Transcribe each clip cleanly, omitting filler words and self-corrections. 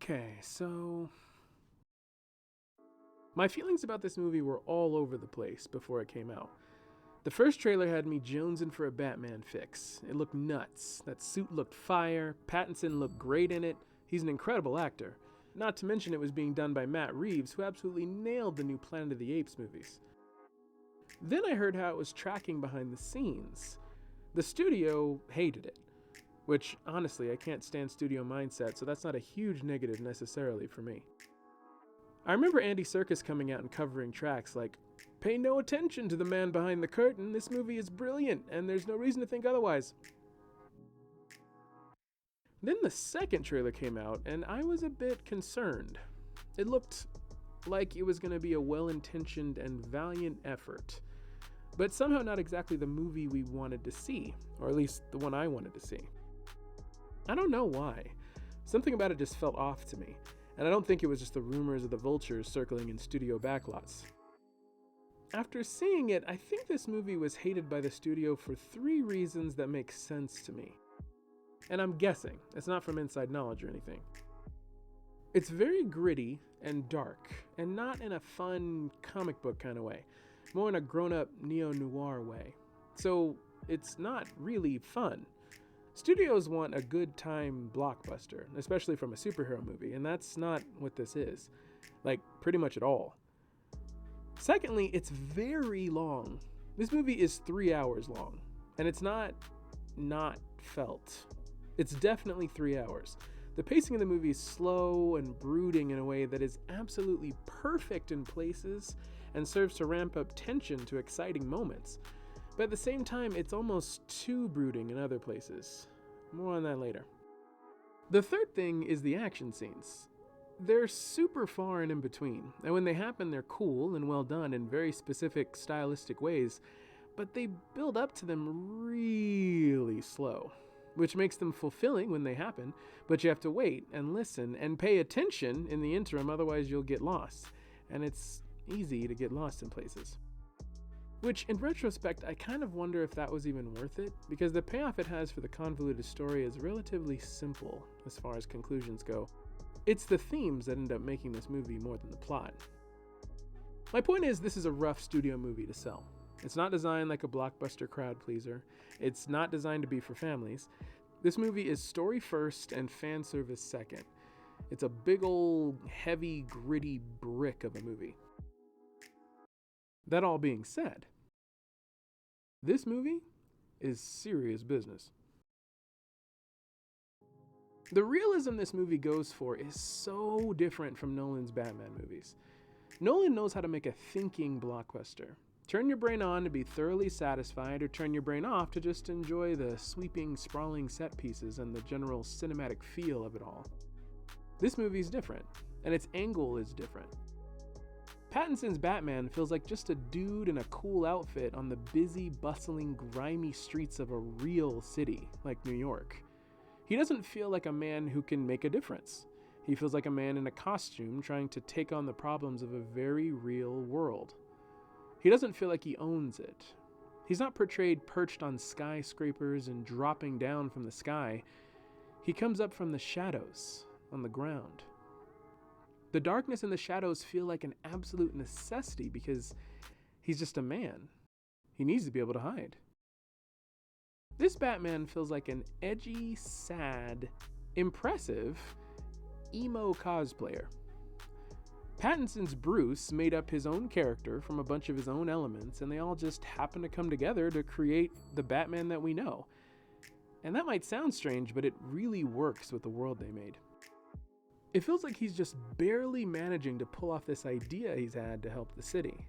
Okay, so my feelings about this movie were all over the place before it came out. The first trailer had me jonesing for a Batman fix. It looked nuts. That suit looked fire. Pattinson looked great in it. He's an incredible actor. Not to mention it was being done by Matt Reeves, who absolutely nailed the new Planet of the Apes movies. Then I heard how it was tracking behind the scenes. The studio hated it, which honestly I can't stand studio mindset, so that's not a huge negative necessarily for me. I remember Andy Serkis coming out and covering tracks like, "Pay no attention to the man behind the curtain, this movie is brilliant and there's no reason to think otherwise." Then the second trailer came out and I was a bit concerned. It looked like it was going to be a well-intentioned and valiant effort, but somehow not exactly the movie we wanted to see, or at least the one I wanted to see. I don't know why. Something about it just felt off to me, and I don't think it was just the rumors of the vultures circling in studio backlots. After seeing it, I think this movie was hated by the studio for 3 reasons that make sense to me. And I'm guessing, it's not from inside knowledge or anything. It's very gritty and dark, and not in a fun comic book kind of way, more in a grown-up neo-noir way. So it's not really fun. Studios want a good time blockbuster, especially from a superhero movie, and that's not what this is. Like, pretty much at all. Secondly, it's very long. This movie is 3 hours long, and it's not felt. It's definitely 3 hours. The pacing of the movie is slow and brooding in a way that is absolutely perfect in places and serves to ramp up tension to exciting moments. But at the same time, it's almost too brooding in other places. More on that later. The third thing is the action scenes. They're super far and in between, and when they happen, they're cool and well done in very specific stylistic ways, but they build up to them really slow, which makes them fulfilling when they happen, but you have to wait and listen and pay attention in the interim, otherwise you'll get lost, and it's easy to get lost in places. Which, in retrospect, I kind of wonder if that was even worth it, because the payoff it has for the convoluted story is relatively simple as far as conclusions go. It's the themes that end up making this movie more than the plot. My point is, this is a rough studio movie to sell. It's not designed like a blockbuster crowd pleaser. It's not designed to be for families. This movie is story first and fan service second. It's a big old, heavy, gritty brick of a movie. That all being said, this movie is serious business. The realism this movie goes for is so different from Nolan's Batman movies. Nolan knows how to make a thinking blockbuster. Turn your brain on to be thoroughly satisfied, or turn your brain off to just enjoy the sweeping, sprawling set pieces and the general cinematic feel of it all. This movie's different, and its angle is different. Pattinson's Batman feels like just a dude in a cool outfit on the busy, bustling, grimy streets of a real city, like New York. He doesn't feel like a man who can make a difference. He feels like a man in a costume trying to take on the problems of a very real world. He doesn't feel like he owns it. He's not portrayed perched on skyscrapers and dropping down from the sky. He comes up from the shadows on the ground. The darkness and the shadows feel like an absolute necessity because he's just a man. He needs to be able to hide. This Batman feels like an edgy, sad, impressive, emo cosplayer. Pattinson's Bruce made up his own character from a bunch of his own elements, and they all just happen to come together to create the Batman that we know. And that might sound strange, but it really works with the world they made. It feels like he's just barely managing to pull off this idea he's had to help the city.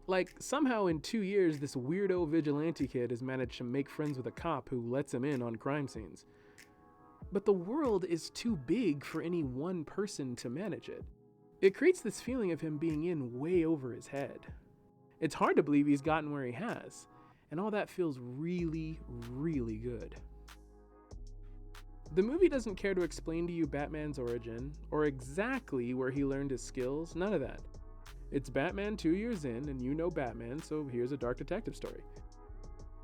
Like, somehow in 2 years, this weirdo vigilante kid has managed to make friends with a cop who lets him in on crime scenes. But the world is too big for any one person to manage it. It creates this feeling of him being in way over his head. It's hard to believe he's gotten where he has, and all that feels really, really good. The movie doesn't care to explain to you Batman's origin, or exactly where he learned his skills, none of that. It's Batman 2 years in, and you know Batman, so here's a dark detective story.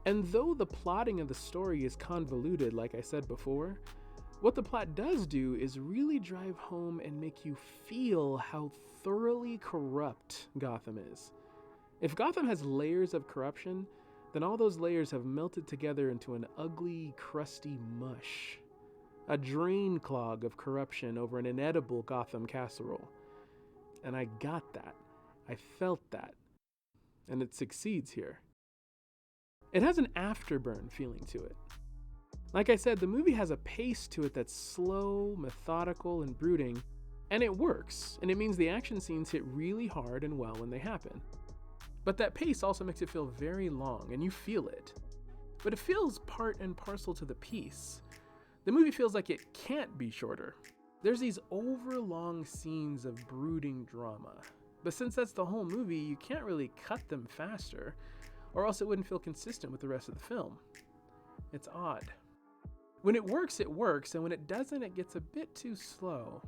And though the plotting of the story is convoluted, like I said before, What the plot does do is really drive home and make you feel how thoroughly corrupt Gotham is. If Gotham has layers of corruption, then all those layers have melted together into an ugly, crusty mush. A drain clog of corruption over an inedible Gotham casserole. And I got that. I felt that. And it succeeds here. It has an afterburn feeling to it. Like I said, the movie has a pace to it that's slow, methodical, and brooding, and it works, and it means the action scenes hit really hard and well when they happen. But that pace also makes it feel very long, and you feel it. But it feels part and parcel to the piece. The movie feels like it can't be shorter. There's these overlong scenes of brooding drama, but since that's the whole movie, you can't really cut them faster, or else it wouldn't feel consistent with the rest of the film. It's odd. When it works, and when it doesn't, it gets a bit too slow.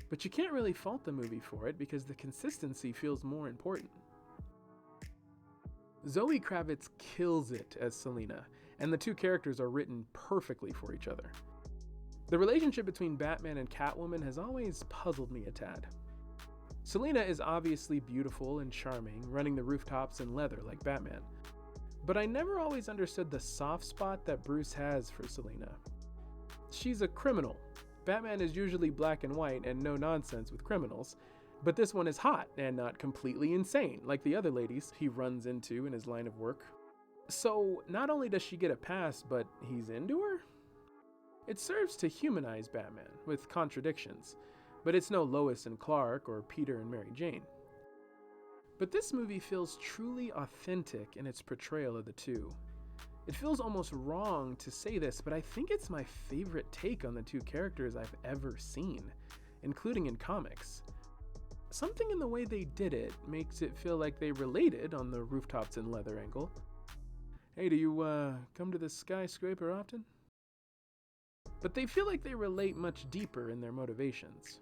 But you can't really fault the movie for it because the consistency feels more important. Zoe Kravitz kills it as Selina, and the two characters are written perfectly for each other. The relationship between Batman and Catwoman has always puzzled me a tad. Selina is obviously beautiful and charming, running the rooftops in leather like Batman. But I never always understood the soft spot that Bruce has for Selina. She's a criminal. Batman is usually black and white and no nonsense with criminals, but this one is hot and not completely insane like the other ladies he runs into in his line of work. So not only does she get a pass, but he's into her? It serves to humanize Batman with contradictions, but it's no Lois and Clark or Peter and Mary Jane. But this movie feels truly authentic in its portrayal of the two. It feels almost wrong to say this, but I think it's my favorite take on the two characters I've ever seen, including in comics. Something in the way they did it makes it feel like they related on the rooftops in leather angle. Hey, do you come to this skyscraper often? But they feel like they relate much deeper in their motivations.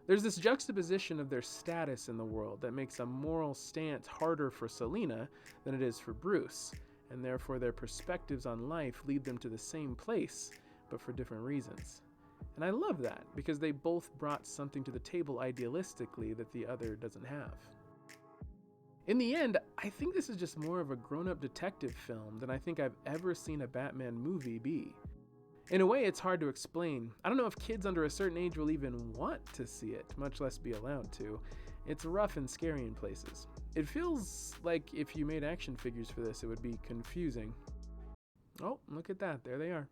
There's this juxtaposition of their status in the world that makes a moral stance harder for Selina than it is for Bruce, and therefore their perspectives on life lead them to the same place, but for different reasons. And I love that, because they both brought something to the table idealistically that the other doesn't have. In the end, I think this is just more of a grown-up detective film than I think I've ever seen a Batman movie be. In a way, it's hard to explain. I don't know if kids under a certain age will even want to see it, much less be allowed to. It's rough and scary in places. It feels like if you made action figures for this, it would be confusing. Oh, look at that, there they are.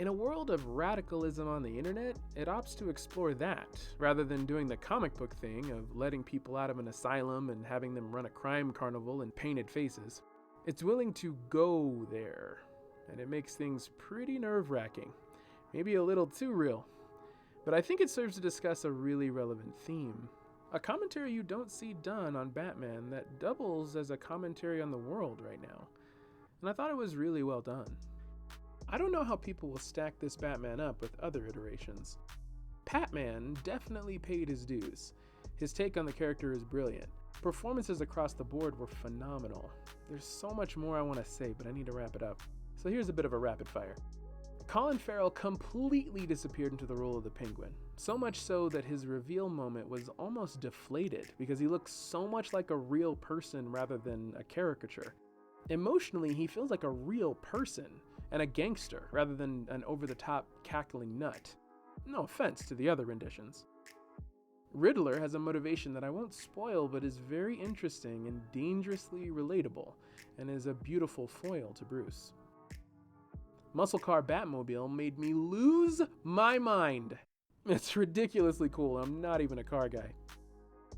In a world of radicalism on the internet, it opts to explore that, rather than doing the comic book thing of letting people out of an asylum and having them run a crime carnival in painted faces. It's willing to go there. And it makes things pretty nerve-wracking, maybe a little too real. But I think it serves to discuss a really relevant theme, a commentary you don't see done on Batman that doubles as a commentary on the world right now. And I thought it was really well done. I don't know how people will stack this Batman up with other iterations. Patman definitely paid his dues. His take on the character is brilliant. Performances across the board were phenomenal. There's so much more I want to say, but I need to wrap it up. So here's a bit of a rapid fire. Colin Farrell completely disappeared into the role of the Penguin, so much so that his reveal moment was almost deflated because he looks so much like a real person rather than a caricature. Emotionally, he feels like a real person and a gangster rather than an over-the-top cackling nut. No offense to the other renditions. Riddler has a motivation that I won't spoil but is very interesting and dangerously relatable, and is a beautiful foil to Bruce. Muscle Car Batmobile made me lose my mind. It's ridiculously cool. I'm not even a car guy.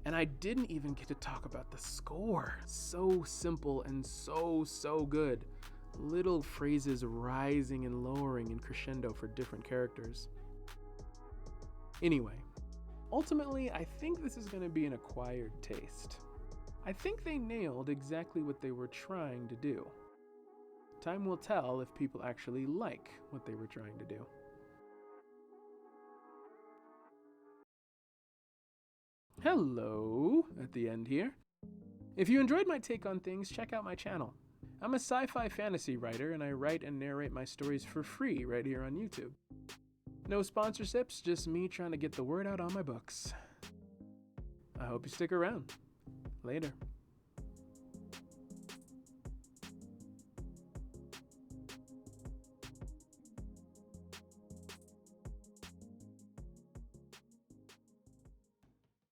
And I didn't even get to talk about the score. So simple and so good. Little phrases rising and lowering in crescendo for different characters. Anyway, ultimately, I think this is going to be an acquired taste. I think they nailed exactly what they were trying to do. Time will tell if people actually like what they were trying to do. Hello, at the end here. If you enjoyed my take on things, check out my channel. I'm a sci-fi fantasy writer, and I write and narrate my stories for free right here on YouTube. No sponsorships, just me trying to get the word out on my books. I hope you stick around. Later.